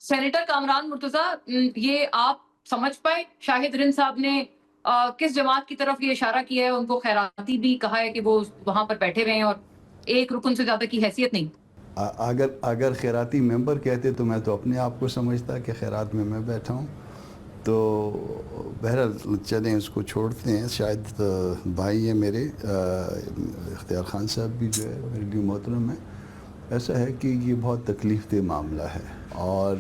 Senator Kamran Murtaza, یہ آپ سمجھ پائے شاہد رند صاحب نے کس جماعت کی طرف یہ اشارہ کیا ہے؟ ان کو خیراتی بھی کہا ہے کہ وہ وہاں پر بیٹھے ہوئے ہیں اور ایک رکن سے زیادہ کی حیثیت نہیں. اگر خیراتی ممبر کہتے تو میں تو اپنے آپ کو سمجھتا کہ خیرات میں بیٹھا ہوں. تو بہرحال چلیں اس کو چھوڑتے ہیں. شاید بھائی ہیں میرے اختیار خان صاحب بھی جو ہے میرے لیے محترم ہے. ایسا ہے کہ یہ بہت تکلیف دہ معاملہ ہے اور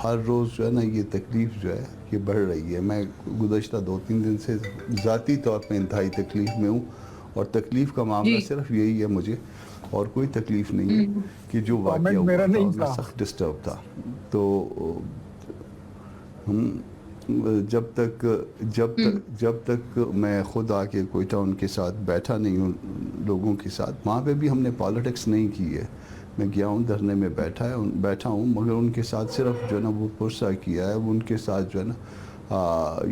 ہر روز جو ہے نا یہ تکلیف جو ہے یہ بڑھ رہی ہے. میں گزشتہ 2-3 دن سے ذاتی طور پہ انتہائی تکلیف میں ہوں اور تکلیف کا معاملہ صرف یہی ہے مجھے اور کوئی تکلیف نہیں ہے کہ جو واقعہ ہوا تھا میں سخت ڈسٹرب تھا. تو جب تک میں خود آ کے کوئٹہ ان کے ساتھ بیٹھا نہیں ہوں لوگوں کے ساتھ، وہاں پہ بھی ہم نے پالیٹکس نہیں کی ہے. میں گیا ہوں دھرنے میں بیٹھا ہوں مگر ان کے ساتھ صرف جو ہے نا وہ پرسہ کیا ہے، ان کے ساتھ جو ہے نا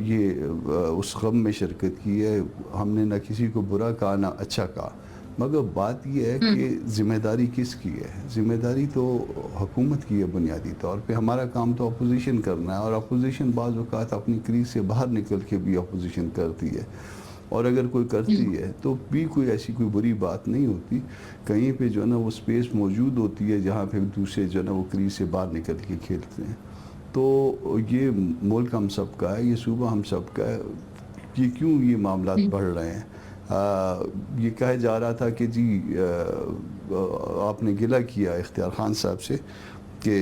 یہ اس غم میں شرکت کی ہے. ہم نے نہ کسی کو برا کہا نہ اچھا کہا. مگر بات یہ ہے کہ ذمہ داری کس کی ہے؟ ذمہ داری تو حکومت کی ہے بنیادی طور پہ. ہمارا کام تو اپوزیشن کرنا ہے اور اپوزیشن بعض اوقات اپنی کریز سے باہر نکل کے بھی اپوزیشن کرتی ہے اور اگر کوئی کرتی ہے تو بھی کوئی ایسی کوئی بری بات نہیں ہوتی. کہیں پہ جو ہے نا وہ سپیس موجود ہوتی ہے جہاں پہ دوسرے جو ہے نا وہ کریز سے باہر نکل کے کھیلتے ہیں. تو یہ ملک ہم سب کا ہے، یہ صوبہ ہم سب کا ہے. یہ کیوں یہ معاملات بڑھ رہے ہیں؟ یہ کہا جا رہا تھا کہ جی آپ نے گلہ کیا اختیار خان صاحب سے کہ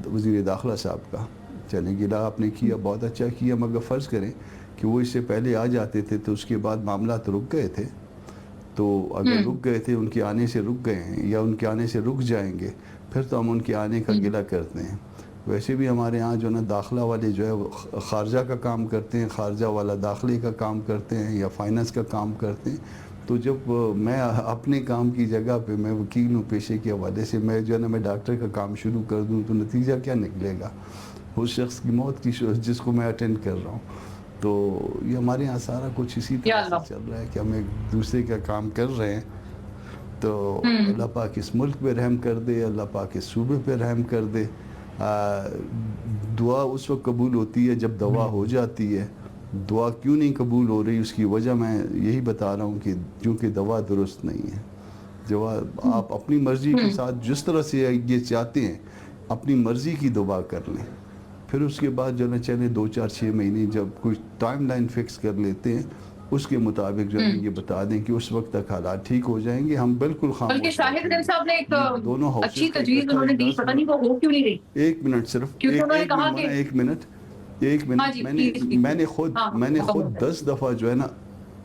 وزیر داخلہ صاحب کا. چلیں گلہ آپ نے کیا، بہت اچھا کیا، مگر فرض کریں کہ وہ اس سے پہلے آ جاتے تھے تو اس کے بعد معاملات رک گئے تھے. تو اگر رک گئے تھے، ان کے آنے سے رک گئے ہیں یا ان کے آنے سے رک جائیں گے پھر تو ہم ان کے آنے کا گلہ کرتے ہیں. ویسے بھی ہمارے ہاں جو ہے نا داخلہ والے جو ہے خارجہ کا کام کرتے ہیں، خارجہ والا داخلے کا کام کرتے ہیں یا فائننس کا کام کرتے ہیں. تو جب میں اپنے کام کی جگہ پہ میں وکیل ہوں پیشے کے حوالے سے، میں جو ہے نا میں ڈاکٹر کا کام شروع کر دوں تو نتیجہ کیا نکلے گا؟ اس شخص کی موت کی جس کو میں اٹینڈ کر رہا ہوں. تو یہ ہمارے یہاں سارا کچھ اسی طرح سے چل رہا ہے کہ ہم ایک دوسرے کا کام کر رہے ہیں. تو اللہ پاک اس ملک پہ رحم کر دے، اللہ پاک اس صوبے پہ رحم کر دے. دعا اس وقت قبول ہوتی ہے جب دوا ہو جاتی ہے. دعا کیوں نہیں قبول ہو رہی اس کی وجہ میں یہی بتا رہا ہوں کہ کیونکہ دوا درست نہیں ہے. آپ اپنی مرضی کے ساتھ جس طرح سے یہ چاہتے ہیں اپنی مرضی کی دعا کر لیں، پھر اس کے بعد جو نا چلے 2-4-6 مہینے جب کچھ ٹائم لائن فکس کر لیتے ہیں اس کے مطابق جو ہے یہ بتا دیں کہ اس وقت تک حالات ٹھیک ہو جائیں گے. ہم بالکل خاموش بلکہ شاہد رند صاحب نے ایک اچھی تجویز انہوں نے دی، پتہ نہیں وہ ہو کیوں نہیں رہی. ایک منٹ صرف، ایک منٹ میں نے خود 10 دفعہ جو ہے نا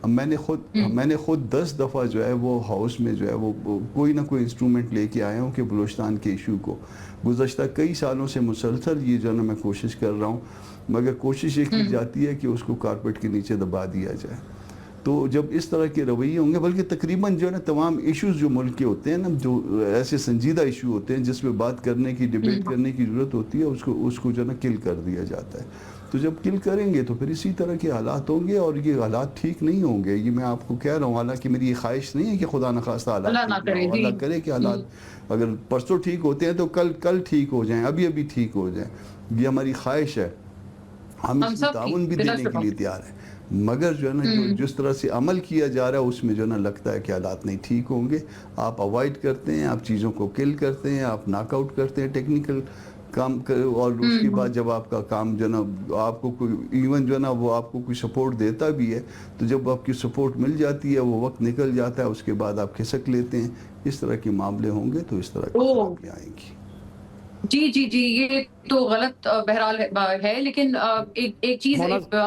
میں نے خود 10 دفعہ جو ہے وہ ہاؤس میں جو ہے وہ کوئی نہ کوئی انسٹرومنٹ لے کے آیا ہوں کہ بلوچستان کے ایشو کو گزشتہ کئی سالوں سے مسلسل یہ جو ہے نا میں کوشش کر رہا ہوں، مگر کوشش یہ کی جاتی ہے کہ اس کو کارپیٹ کے نیچے دبا دیا جائے. تو جب اس طرح کے رویے ہوں گے، بلکہ تقریباً جو ہے نا تمام ایشوز جو ملک کے ہوتے ہیں نا، جو ایسے سنجیدہ ایشو ہوتے ہیں جس پہ بات کرنے کی ڈیبیٹ کرنے کی ضرورت ہوتی ہے، اس کو جو ہے نا کل کر دیا جاتا ہے. تو جب کل کریں گے تو پھر اسی طرح کے حالات ہوں گے اور یہ حالات ٹھیک نہیں ہوں گے. یہ میں آپ کو کہہ رہا ہوں، حالانکہ میری یہ خواہش نہیں ہے کہ خدا نخواستہ حالات ٹھیک نہ ہو. اللہ کرے کہ حالات اگر پرسوں ٹھیک ہوتے ہیں تو کل ٹھیک ہو جائیں، ابھی ٹھیک ہو جائیں. یہ ہماری خواہش ہے، ہم اس میں تعاون بھی دینے کے لیے تیار ہیں. مگر جو ہے نا جس طرح سے عمل کیا جا رہا ہے اس میں جو ہے نا لگتا ہے کہ حالات نہیں ٹھیک ہوں گے. آپ اوائڈ کرتے ہیں، آپ چیزوں کو کل کرتے ہیں، آپ ناک آؤٹ کرتے ہیں ٹیکنیکل کام اور اس کے بعد جب آپ کا کام جو ہے نا آپ کو کوئی ایون جو ہے نا وہ آپ کو کوئی سپورٹ دیتا بھی ہے تو جب آپ کی سپورٹ مل جاتی ہے وہ وقت نکل جاتا ہے، اس کے بعد آپ کھسک لیتے ہیں. اس طرح کے معاملے ہوں گے تو اس طرح کی خرابیاں آئیں گی. جی یہ تو غلط بہرحال ہے، لیکن ایک چیز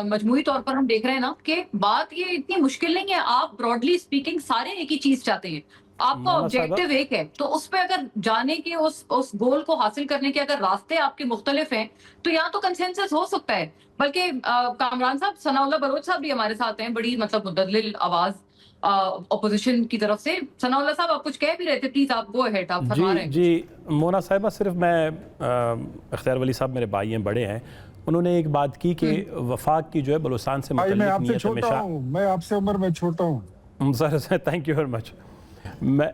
مجموعی طور پر ہم دیکھ رہے ہیں نا کہ بات یہ اتنی مشکل نہیں ہے. آپ براڈلی اسپیکنگ سارے ایک ہی چیز چاہتے ہیں، آپ کا آبجیکٹو ایک ہے. تو اس پہ اگر جانے کے اس گول کو حاصل کرنے کے اگر راستے آپ کے مختلف ہیں تو یہاں تو کنسنسس ہو سکتا ہے. بلکہ کامران صاحب، ثناء اللہ بلوچ صاحب بھی ہمارے ساتھ ہیں، بڑی متدلل آواز اپوزیشن کی طرف سے. ثناء اللہ صاحب آپ کچھ کہہ بھی رہے تھے، پلیز آپ گو اہیڈ، آپ فرما رہے ہیں. جی مونا صاحبہ، صرف میں اختیار ولی صاحب میرے بھائی ہیں، بڑے ہیں، انہوں نے ایک بات کی کہ وفاق کی جو ہے بلوچستان سے متعلق نیت ہمیشہ... میں آپ سے عمر میں چھوٹا ہوں sir thank you very much. میں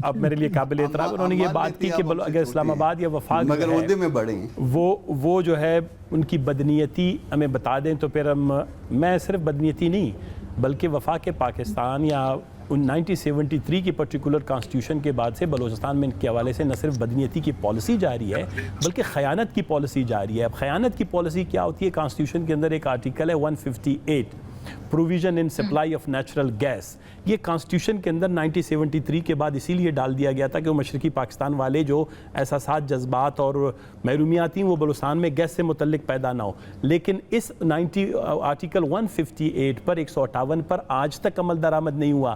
اب میرے لیے قابل احترام انہوں نے یہ بات کی کہ اگر اسلام آباد یا وفاق مگر عہدے میں بڑھے ہیں وہ جو ہے ان کی بدنیتی ہمیں بتا دیں تو پھر میں صرف بدنیتی نہیں بلکہ وفاق پاکستان یا 1973 کی پرٹیکولر کانسٹیٹیوشن کے بعد سے بلوچستان میں ان کے حوالے سے نہ صرف بدنیتی کی پالیسی جاری ہے بلکہ خیانت کی پالیسی جاری ہے. اب خیانت کی پالیسی کیا ہوتی ہے؟ کانسٹیٹیوشن کے اندر ایک آرٹیکل ہے 158 provision in supply of natural gas. یہ کانسٹیٹیوشن کے اندر 1973 کے بعد اسی لیے ڈال دیا گیا تھا کہ وہ مشرقی پاکستان والے جو احساسات جذبات اور محرومیات تھیں وہ بلوچستان میں گیس سے متعلق پیدا نہ ہو. لیکن اس آرٹیکل 158 پر 158 پر آج تک عمل درآمد نہیں ہوا.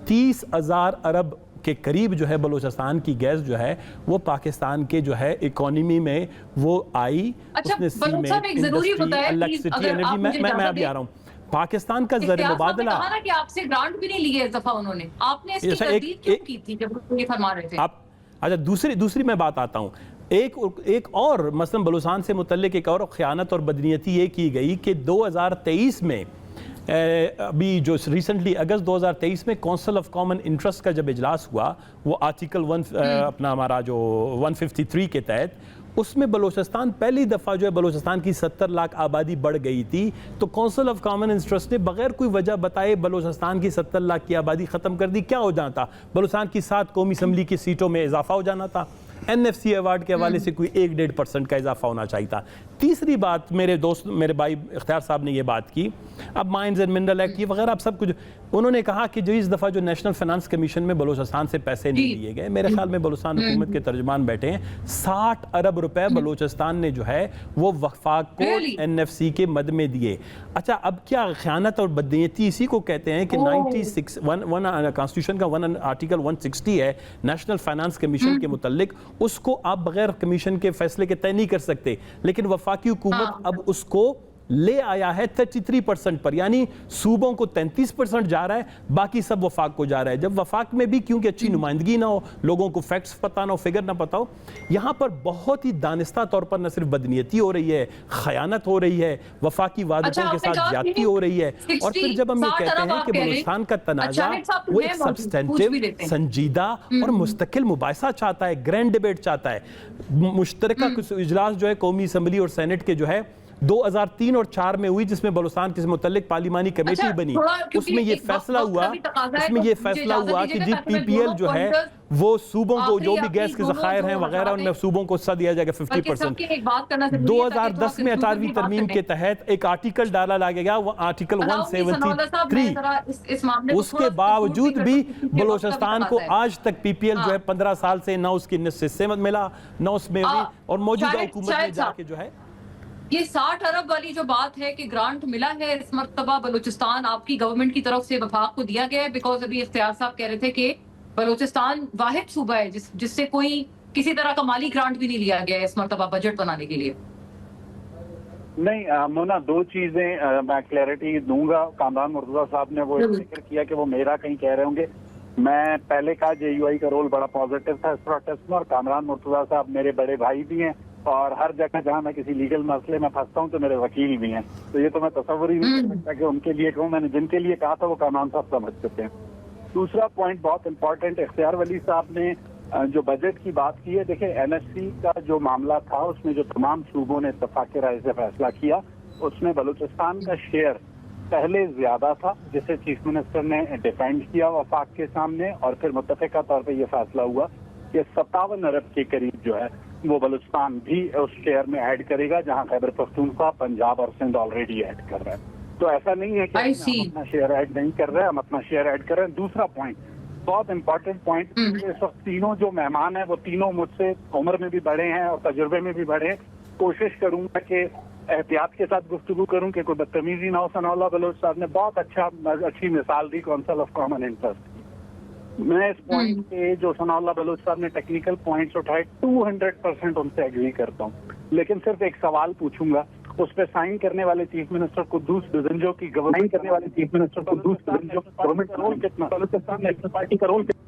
30,000 ارب کے قریب جو ہے بلوچستان کی گیس جو ہے وہ پاکستان کے جو ہے اکانومی میں وہ آئی. اس نے سیمنٹ انڈسٹری الیکٹریسٹی انرجی میں ابھی آ رہا ہوں. پاکستان کا زر مبادلہ کہ آپ سے گرانٹ بھی نہیں لیے اس دفعہ انہوں نے, آپ نے اس کی تردید کیوں کی تھی جب یہ فرما رہے تھے؟ اچھا دوسری میں بات آتا ہوں. ایک اور مثلا بلوچستان سے متعلق ایک اور خیانت اور بدنیتی یہ کی گئی کہ 2023 میں ابھی جو ریسنٹلی اگست 2023 میں کونسل آف کامن انٹرسٹ کا جب اجلاس ہوا وہ آرٹیکل اپنا ہمارا جو 153 کے تحت اس میں بلوچستان پہلی دفعہ جو ہے بلوچستان کی 70 لاکھ آبادی بڑھ گئی تھی تو کونسل آف کامن انٹرسٹ نے بغیر کوئی وجہ بتائے بلوچستان کی 70 لاکھ کی آبادی ختم کر دی. کیا ہو جانا تھا؟ بلوچستان کی 7 قومی اسمبلی کی سیٹوں میں اضافہ ہو جانا تھا. NFC ایوارڈ کے حوالے سے کوئی 1-1.5% کا اضافہ ہونا چاہیے تھا. تیسری بات میرے بھائی اختیار صاحب نے یہ بات کی, اب مائنز اینڈ منرل ایکٹ یہ وغیرہ اب سب کچھ انہوں نے کہا کہ جو اس دفعہ جو نیشنل فائنانس کمیشن میں بلوچستان سے پیسے نہیں لیے گئے, میرے خیال میں بلوچستان حکومت کے ترجمان بیٹھے ہیں, 60 ارب روپے بلوچستان نے جو ہے وہ وفاق کو NFC کے مد میں دیے. اچھا اب کیا خیانت اور بدنیتی اسی کو کہتے ہیں کہ 96 کانسٹیٹیوشن کا آرٹیکل 160 ہے نیشنل فائنانس کمیشن کے متعلق, اس کو آپ بغیر کمیشن کے فیصلے کے طے نہیں کر سکتے. لیکن وفاقی حکومت اب اس کو لے آیا ہے 33% پر, یعنی صوبوں کو 33% جا رہا ہے, باقی سب وفاق کو جا رہا ہے. جب وفاق میں بھی کیونکہ اچھی نمائندگی نہ ہو, لوگوں کو فیکٹس پتہ نہ ہو, فگر نہ پتہ ہو, یہاں پر بہت ہی دانستہ طور پر نہ صرف بدنیتی ہو رہی ہے, خیانت ہو رہی ہے, وفاقی وعدوں کے ساتھ زیادتی ہو رہی ہے. اور پھر جب ہم یہ کہتے ہیں کہ بلوچستان کا تنازع وہ ایک سبسٹینٹیو سنجیدہ اور مستقل مباحثہ چاہتا ہے, گرینڈ ڈیبیٹ چاہتا ہے. مشترکہ اجلاس جو ہے قومی اسمبلی اور سینٹ کے جو ہے 2003 اور 4 میں ہوئی جس میں بلوچستان کے متعلق پارلیمانی کمیٹی بنی, اس میں یہ فیصلہ ہوا کہ جی PPL جو ہے وہ صوبوں کو جو بھی گیس کے ذخائر ہیں وغیرہ ان میں صوبوں کو حصہ دیا جائے گا 50%. 2010 میں 18ویں ترمیم کے تحت ایک آرٹیکل ڈالا گیا, وہ آرٹیکل 173. اس کے باوجود بھی بلوچستان کو آج تک PPL جو ہے 15 سال سے نہ اس کی نصف حصے میں ملا نہ اس میں بھی, اور موجودہ حکومت میں جا کے جو ہے یہ 60 ارب والی جو بات ہے کہ گرانٹ ملا ہے اس مرتبہ بلوچستان آپ کی گورنمنٹ کی طرف سے وفاق کو دیا گیا ہے, بیکاز ابھی اختیار صاحب کہہ رہے تھے کہ بلوچستان واحد صوبہ ہے جس سے کوئی کسی طرح کا مالی گرانٹ بھی نہیں لیا گیا ہے اس مرتبہ بجٹ بنانے کے لیے. نہیں مونا, 2 چیزیں میں کلیئرٹی دوں گا. کامران مرتضیٰ صاحب نے وہ ذکر کیا کہ وہ میرا کہیں کہہ رہے ہوں گے. میں پہلے کہا JUI کا رول بڑا پازیٹیو تھا اس پروٹیسٹ میں, اور کامران مرتضیٰ صاحب میرے بڑے بھائی بھی ہیں, اور ہر جگہ جہاں میں کسی لیگل مسئلے میں پھنستا ہوں تو میرے وکیل بھی ہیں, تو یہ تو میں تصور ہی نہیں کر سکتا کہ ان کے لیے کہوں. میں نے جن کے لیے کہا تھا وہ کامران صاحب سمجھ چکے ہیں. دوسرا پوائنٹ بہت امپورٹنٹ, اختیار ولی صاحب نے جو بجٹ کی بات کی ہے, دیکھیں NSC کا جو معاملہ تھا اس میں جو تمام صوبوں نے اتفاق رائے سے فیصلہ کیا, اس میں بلوچستان کا شیئر پہلے زیادہ تھا جسے چیف منسٹر نے ڈیفینڈ کیا وفاق کے سامنے, اور پھر متفقہ طور پہ یہ فیصلہ ہوا کہ 57 ارب کے قریب جو ہے وہ بلوچستان بھی اس شیئر میں ایڈ کرے گا, جہاں خیبر پختونخوا, پنجاب اور سندھ آلریڈی ایڈ کر رہا ہے. تو ایسا نہیں ہے کہ ہم اپنا شیئر ایڈ نہیں کر رہے, ہم اپنا شیئر ایڈ کر رہے ہیں. دوسرا پوائنٹ, بہت امپورٹنٹ پوائنٹ, اس وقت تینوں جو مہمان ہیں وہ تینوں مجھ سے عمر میں بھی بڑے ہیں اور تجربے میں بھی بڑے ہیں. کوشش کروں گا کہ احتیاط کے ساتھ گفتگو کروں کہ کوئی بدتمیزی نہ ہو. ثناء اللہ بلوچ صاحب نے بہت اچھی مثال دی کونسل آف کامن انٹرسٹ. میں اس پوائنٹ پہ جو ثناء اللہ بلوچ صاحب نے ٹیکنیکل پوائنٹس اٹھائے 200% ان سے ایگری کرتا ہوں, لیکن صرف ایک سوال پوچھوں گا. اس پہ سائن کرنے والے چیف منسٹر قدوس بزنجو کی گورنمنٹ کا رول کتنا, بلوچستان نیشنل پارٹی کا رول کتنا؟